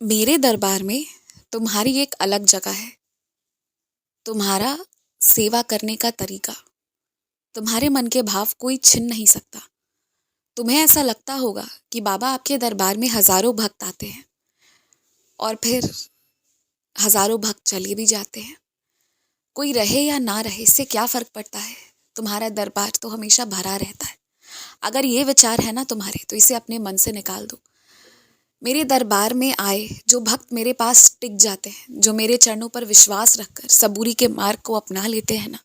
मेरे दरबार में तुम्हारी एक अलग जगह है। तुम्हारा सेवा करने का तरीका, तुम्हारे मन के भाव कोई छीन नहीं सकता। तुम्हें ऐसा लगता होगा कि बाबा आपके दरबार में हजारों भक्त आते हैं और फिर हजारों भक्त चले भी जाते हैं। कोई रहे या ना रहे इससे क्या फर्क पड़ता है। तुम्हारा दरबार तो हमेशा भरा रहता है। अगर ये विचार है ना तुम्हारे, तो इसे अपने मन से निकाल दो। मेरे दरबार में आए जो भक्त मेरे पास टिक जाते हैं, जो मेरे चरणों पर विश्वास रखकर सबूरी के मार्ग को अपना लेते हैं ना,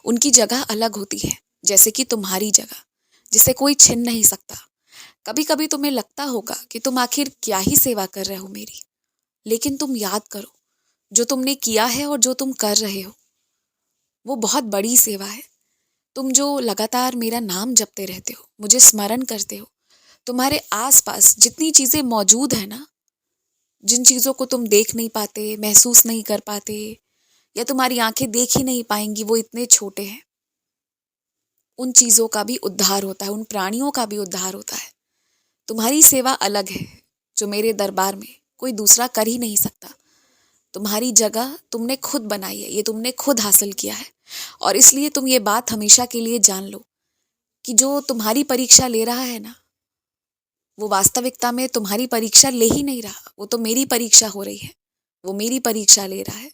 उनकी जगह अलग होती है। जैसे कि तुम्हारी जगह, जिसे कोई छीन नहीं सकता। कभी कभी तुम्हें लगता होगा कि तुम आखिर क्या ही सेवा कर रहे हो मेरी, लेकिन तुम याद करो, जो तुमने किया है और जो तुम कर रहे हो वो बहुत बड़ी सेवा है। तुम जो लगातार मेरा नाम जपते रहते हो, मुझे स्मरण करते हो, तुम्हारे आसपास जितनी चीजें मौजूद है ना, जिन चीजों को तुम देख नहीं पाते, महसूस नहीं कर पाते, या तुम्हारी आंखें देख ही नहीं पाएंगी, वो इतने छोटे हैं। उन चीजों का भी उद्धार होता है, उन प्राणियों का भी उद्धार होता है। तुम्हारी सेवा अलग है, जो मेरे दरबार में कोई दूसरा कर ही नहीं सकता। तुम्हारी जगह तुमने खुद बनाई है, ये तुमने खुद हासिल किया है। और इसलिए तुम ये बात हमेशा के लिए जान लो कि जो तुम्हारी परीक्षा ले रहा है ना, वो वास्तविकता में तुम्हारी परीक्षा ले ही नहीं रहा, वो तो मेरी परीक्षा हो रही है। वो मेरी परीक्षा ले रहा है,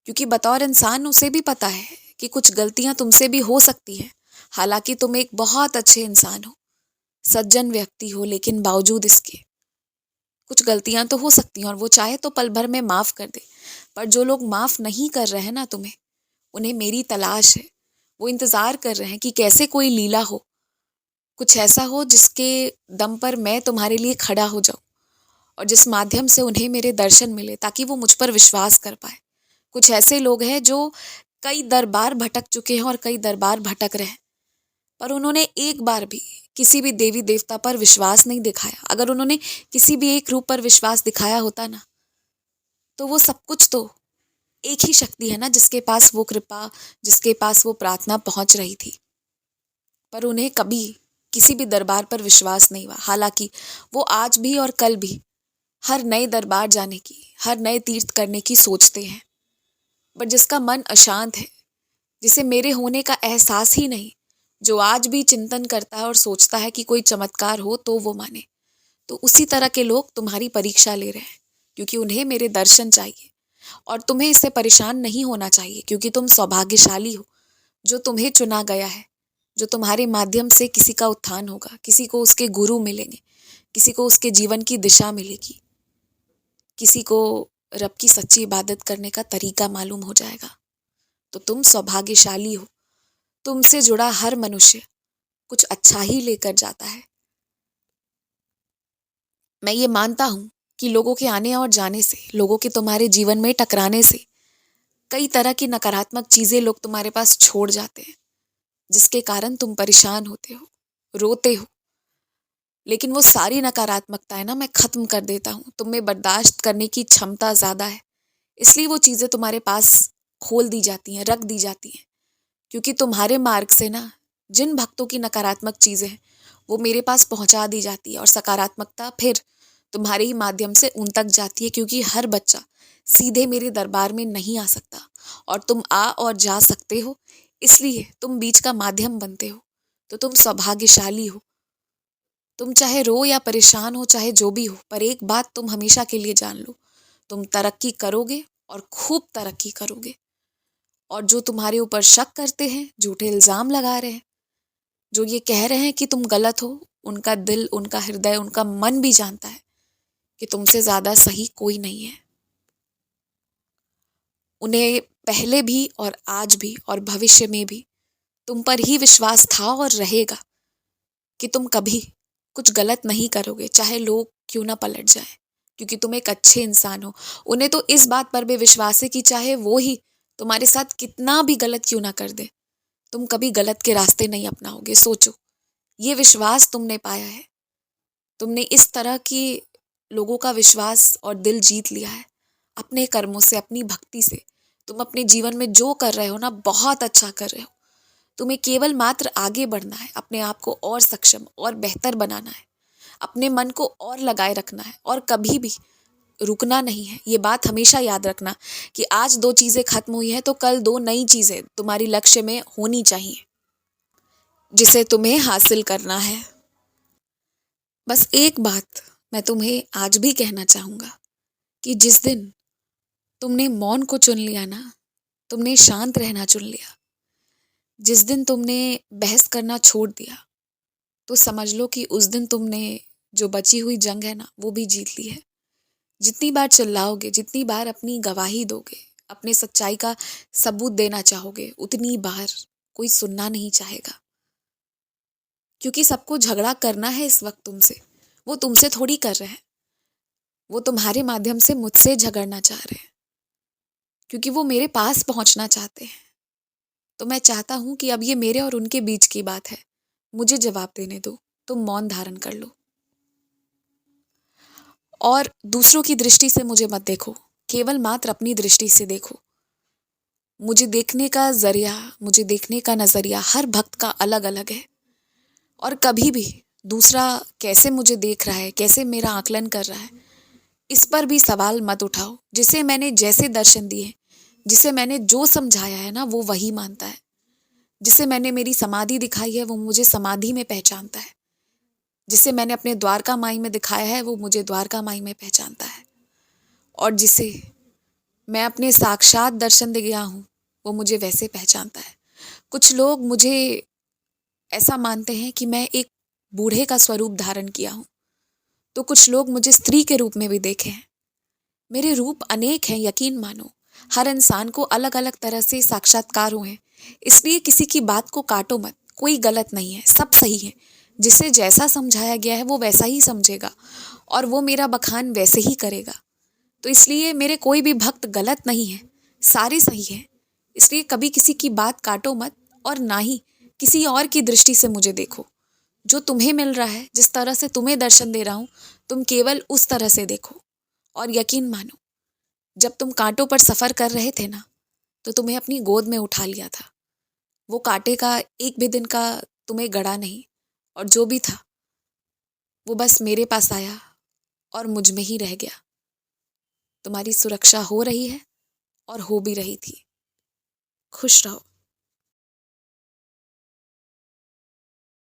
क्योंकि बतौर इंसान उसे भी पता है कि कुछ गलतियां तुमसे भी हो सकती हैं। हालांकि तुम एक बहुत अच्छे इंसान हो, सज्जन व्यक्ति हो, लेकिन बावजूद इसके कुछ गलतियां तो हो सकती हैं, और वो चाहे तो पल भर में माफ कर दे। पर जो लोग माफ नहीं कर रहे हैं ना तुम्हें, उन्हें मेरी तलाश है। वो इंतजार कर रहे हैं कि कैसे कोई लीला हो, कुछ ऐसा हो जिसके दम पर मैं तुम्हारे लिए खड़ा हो जाऊं, और जिस माध्यम से उन्हें मेरे दर्शन मिले, ताकि वो मुझ पर विश्वास कर पाए। कुछ ऐसे लोग हैं जो कई दरबार भटक चुके हैं और कई दरबार भटक रहे हैं, पर उन्होंने एक बार भी किसी भी देवी देवता पर विश्वास नहीं दिखाया। अगर उन्होंने किसी भी एक रूप पर विश्वास दिखाया होता ना, तो वो सब कुछ तो एक ही शक्ति है ना, जिसके पास वो कृपा, जिसके पास वो प्रार्थना पहुंच रही थी। पर उन्हें कभी किसी भी दरबार पर विश्वास नहीं हुआ। हालांकि वो आज भी और कल भी हर नए दरबार जाने की, हर नए तीर्थ करने की सोचते हैं। बट जिसका मन अशांत है, जिसे मेरे होने का एहसास ही नहीं, जो आज भी चिंतन करता है और सोचता है कि कोई चमत्कार हो तो वो माने, तो उसी तरह के लोग तुम्हारी परीक्षा ले रहे हैं, क्योंकि उन्हें मेरे दर्शन चाहिए। और तुम्हें इससे परेशान नहीं होना चाहिए, क्योंकि तुम सौभाग्यशाली हो, जो तुम्हें चुना गया है, जो तुम्हारे माध्यम से किसी का उत्थान होगा, किसी को उसके गुरु मिलेंगे, किसी को उसके जीवन की दिशा मिलेगी, किसी को रब की सच्ची इबादत करने का तरीका मालूम हो जाएगा। तो तुम सौभाग्यशाली हो। तुमसे जुड़ा हर मनुष्य कुछ अच्छा ही लेकर जाता है। मैं ये मानता हूं कि लोगों के आने और जाने से, लोगों के तुम्हारे जीवन में टकराने से कई तरह की नकारात्मक चीजें लोग तुम्हारे पास छोड़ जाते हैं, जिसके कारण तुम परेशान होते हो, रोते हो। लेकिन वो सारी नकारात्मकताएं ना मैं खत्म कर देता हूँ। तुम में बर्दाश्त करने की क्षमता ज्यादा है, इसलिए वो चीजें तुम्हारे पास खोल दी जाती हैं, रख दी जाती हैं। क्योंकि तुम्हारे मार्ग से ना जिन भक्तों की नकारात्मक चीजें हैं, वो मेरे पास पहुंचा दी जाती है, और सकारात्मकता फिर तुम्हारे ही माध्यम से उन तक जाती है। क्योंकि हर बच्चा सीधे मेरे दरबार में नहीं आ सकता, और तुम आ और जा सकते हो, इसलिए तुम बीच का माध्यम बनते हो। तो तुम सौभाग्यशाली हो। तुम चाहे रो या परेशान हो, चाहे जो भी हो, पर एक बात तुम हमेशा के लिए जान लो, तुम तरक्की करोगे और खूब तरक्की करोगे। और जो तुम्हारे ऊपर शक करते हैं, झूठे इल्जाम लगा रहे हैं, जो ये कह रहे हैं कि तुम गलत हो, उनका दिल, उनका हृदय, उनका मन भी जानता है कि तुमसे ज्यादा सही कोई नहीं है। उन्हें पहले भी और आज भी और भविष्य में भी तुम पर ही विश्वास था और रहेगा कि तुम कभी कुछ गलत नहीं करोगे, चाहे लोग क्यों ना पलट जाए। क्योंकि तुम एक अच्छे इंसान हो। उन्हें तो इस बात पर भी विश्वास है कि चाहे वो ही तुम्हारे साथ कितना भी गलत क्यों ना कर दे, तुम कभी गलत के रास्ते नहीं अपनाओगे। सोचो, ये विश्वास तुमने पाया है। तुमने इस तरह की लोगों का विश्वास और दिल जीत लिया है अपने कर्मों से, अपनी भक्ति से। तुम अपने जीवन में जो कर रहे हो ना, बहुत अच्छा कर रहे हो। तुम्हें केवल मात्र आगे बढ़ना है, अपने आप को और सक्षम और बेहतर बनाना है। अपने मन को और लगाए रखना है और कभी भी रुकना नहीं है। ये बात हमेशा याद रखना कि आज 2 चीज़ें खत्म हुई हैं तो कल 2 नई चीज़ें तुम्हारी लक्ष्य में होनी चाहिए, जिसे तुम्हें हासिल करना है। बस एक बात मैं तुम्हें आज भी कहना चाहूँगा कि जिस दिन तुमने मौन को चुन लिया ना, तुमने शांत रहना चुन लिया, जिस दिन तुमने बहस करना छोड़ दिया, तो समझ लो कि उस दिन तुमने जो बची हुई जंग है ना, वो भी जीत ली है। जितनी बार चिल्लाओगे, जितनी बार अपनी गवाही दोगे, अपने सच्चाई का सबूत देना चाहोगे, उतनी बार कोई सुनना नहीं चाहेगा। क्योंकि सबको झगड़ा करना है इस वक्त तुमसे, वो तुमसे थोड़ी कर रहे हैं, वो तुम्हारे माध्यम से मुझसे झगड़ना चाह रहे हैं, क्योंकि वो मेरे पास पहुंचना चाहते हैं। तो मैं चाहता हूं कि अब ये मेरे और उनके बीच की बात है, मुझे जवाब देने दो, तुम मौन धारण कर लो और दूसरों की दृष्टि से मुझे मत देखो, केवल मात्र अपनी दृष्टि से देखो। मुझे देखने का जरिया, मुझे देखने का नजरिया हर भक्त का अलग अलग है और कभी भी दूसरा कैसे मुझे देख रहा है, कैसे मेरा आकलन कर रहा है, इस पर भी सवाल मत उठाओ। जिसे मैंने जैसे दर्शन दिए, जिसे मैंने जो समझाया है ना, वो वही मानता है। जिसे मैंने मेरी समाधि दिखाई है, वो मुझे समाधि में पहचानता है। जिसे मैंने अपने द्वारका माई में दिखाया है, वो मुझे द्वारका माई में पहचानता है। और जिसे मैं अपने साक्षात दर्शन दे गया हूँ, वो मुझे वैसे पहचानता है। कुछ लोग मुझे ऐसा मानते हैं कि मैं एक बूढ़े का स्वरूप धारण किया हूँ, तो कुछ लोग मुझे स्त्री के रूप में भी देखे हैं। मेरे रूप अनेक हैं, यकीन मानो। हर इंसान को अलग अलग तरह से साक्षात्कार हुए हैं, इसलिए किसी की बात को काटो मत। कोई गलत नहीं है, सब सही है। जिसे जैसा समझाया गया है वो वैसा ही समझेगा और वो मेरा बखान वैसे ही करेगा। तो इसलिए मेरे कोई भी भक्त गलत नहीं है, सारे सही हैं। इसलिए कभी किसी की बात काटो मत और ना ही किसी और की दृष्टि से मुझे देखो। जो तुम्हें मिल रहा है, जिस तरह से तुम्हें दर्शन दे रहा हूँ, तुम केवल उस तरह से देखो। और यकीन मानो, जब तुम कांटों पर सफर कर रहे थे ना, तो तुम्हें अपनी गोद में उठा लिया था। वो कांटे का एक भी दिन का तुम्हें गड़ा नहीं, और जो भी था वो बस मेरे पास आया और मुझ में ही रह गया। तुम्हारी सुरक्षा हो रही है और हो भी रही थी। खुश रहो।